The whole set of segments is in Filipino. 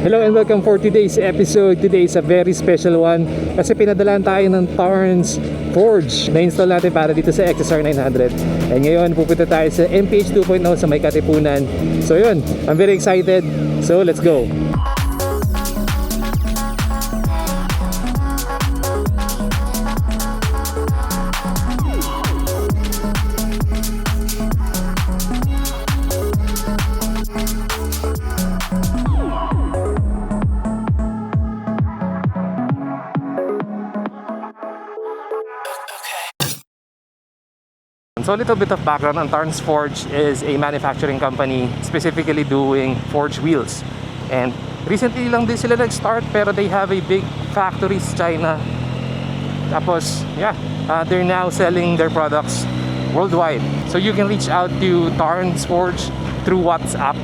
Hello and welcome for today's episode. Today is a very special one kasi pinadalaan tayo ng Tarns Forge na install natin para dito sa XSR 900. And ngayon pupunta tayo sa MPH 2.0 sa May Katipunan. So yun, I'm very excited. So let's go. So a little bit of background on Tarns Forge is a manufacturing company specifically doing forge wheels. And recently lang din sila nag-start pero they have a big factory sa China. Tapos, yeah, they're now selling their products worldwide. So you can reach out to Tarns Forge through WhatsApp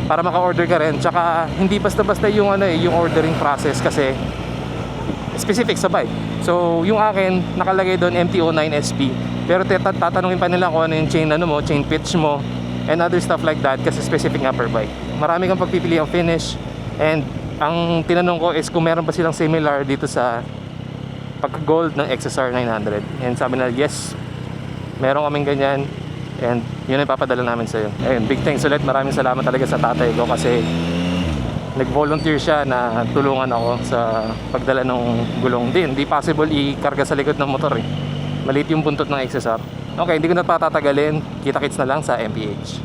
para maka-order ka rin. Tsaka hindi basta-basta yung yung ordering process kasi specific sa bike. So yung akin nakalagay doon MT-09SP. Pero tatanungin pa nila kung ano yung chain chain pitch mo and other stuff like that kasi specific nga per bike. Marami kang pagpipili ang finish and ang tinanong ko is kung meron ba silang similar dito sa pagka-gold ng XSR 900. And sabi nila, yes, meron kaming ganyan and yun ang ipapadala namin sa'yo. Ayun, big thanks ulit. Maraming salamat talaga sa tatay ko kasi nag-volunteer siya na tulungan ako sa pagdala ng gulong din. Hindi possible i-karga sa likod ng motor eh. Maliit yung buntot ng XSR. Okay, hindi ko na patatagalin. Kita-kits na lang sa MPH.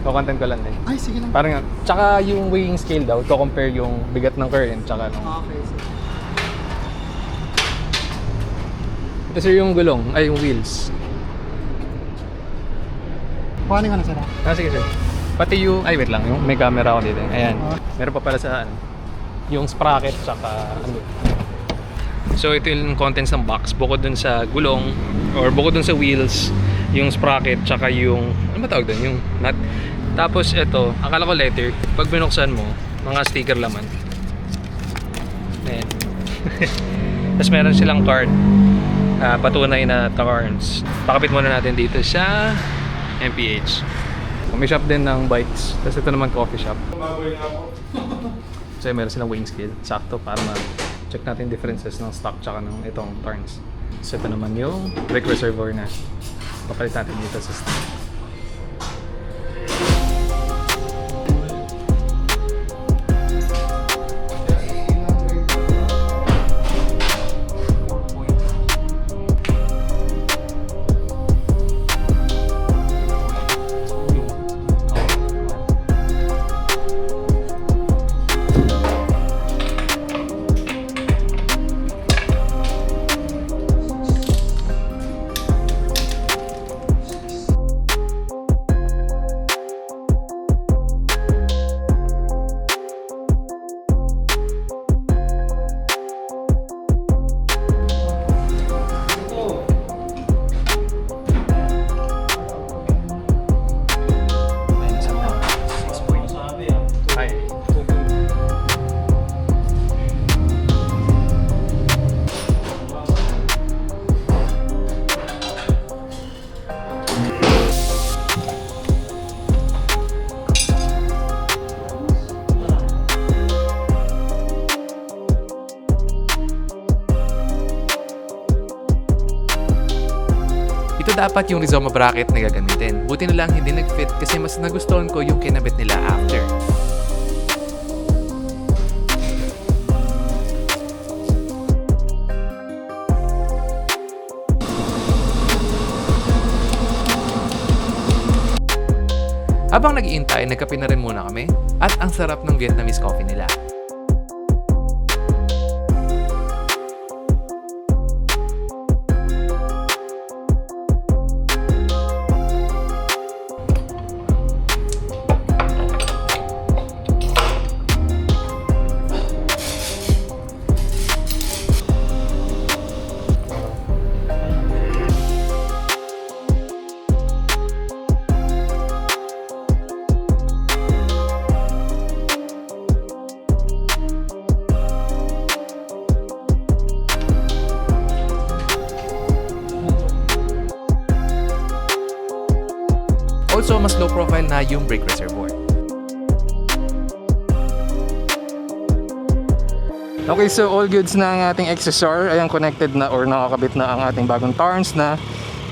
Ko-content ko lang din. Ay, sige lang. Parang, tsaka yung weighing scale daw, to compare yung bigat ng current, tsaka nung... Okay, sige. Ito sir yung gulong, ay yung wheels. Kuhanin ko na sila. Sige sir. Pati yung, ay wait lang, yung may camera ako dito. Ayan, meron pa pala sa yung sprocket, tsaka ano. So ito yung contents ng box, bukod dun sa gulong or bukod dun sa wheels, yung sprocket tsaka yung ano ba tawag dun, yung nut. Tapos ito, akala ko letter, pag binuksan mo, mga sticker laman. Ayan. Tapos meron silang card, patunay na Tarns. Pakapit muna natin dito sa MPH. May shop din ng bikes, tapos ito naman coffee shop. So meron silang weighing scale, sakto para check natin differences ng stock tsaka ng itong Tarns. So ito naman yung brake reservoir na papalit natin dito sa stock. Ito dapat yung Rizoma bracket na gagamitin. Buti na lang hindi nag-fit kasi mas nagustuhan ko yung kinabit nila after. Habang nag-iintay, nagkape na rin muna kami at ang sarap ng Vietnamese coffee nila. Also, mas low profile na yung brake reservoir. Okay, so all goods na ang ating XSR. Ayan, connected na or nakakabit na ang ating bagong turns na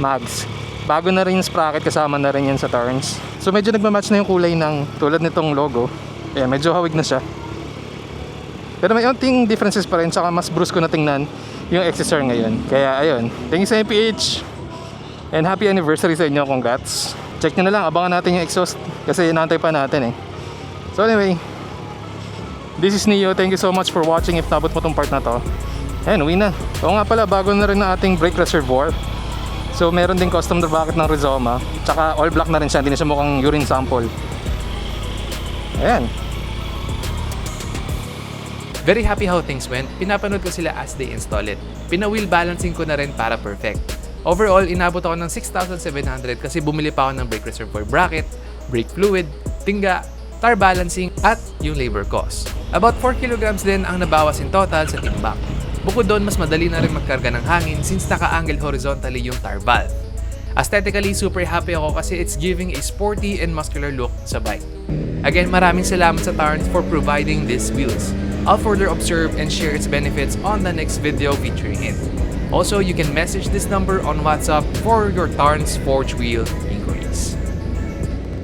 mags. Bago na rin yung sprocket, kasama na rin yan sa turns. So medyo nagmamatch na yung kulay ng tulad nitong logo. Ayan, medyo hawig na siya. Pero may onting differences pa rin, saka mas brusco na tingnan yung XSR ngayon. Kaya ayun, thank you sa MPH. And happy anniversary sa inyo, congrats. Check nyo na lang, abangan natin yung exhaust kasi inaantay pa natin eh. So anyway, this is Neo. Thank you so much for watching if nabot mo tong part na to. Ayan, uwi na. Oo nga pala, bago na rin na ating brake reservoir. So meron din custom na bracket ng Rizoma. Tsaka all black na rin siya, hindi na siya mukhang urine sample. Ayan. Very happy how things went. Pinapanood ko sila as they install it. Pina-wheel balancing ko na rin para perfect. Overall, inabot ako ng 6,700 kasi bumili pa ako ng brake reservoir bracket, brake fluid, tingga, tire balancing, at yung labor cost. About 4 kilograms din ang nabawas in total sa timbang. Bukod doon, mas madali na rin magkarga ng hangin since naka-angle horizontally yung tire valve. Aesthetically, super happy ako kasi it's giving a sporty and muscular look sa bike. Again, maraming salamat sa Tarns for providing these wheels. I'll further observe and share its benefits on the next video featuring it. Also, you can message this number on WhatsApp for your Tarns Forge wheel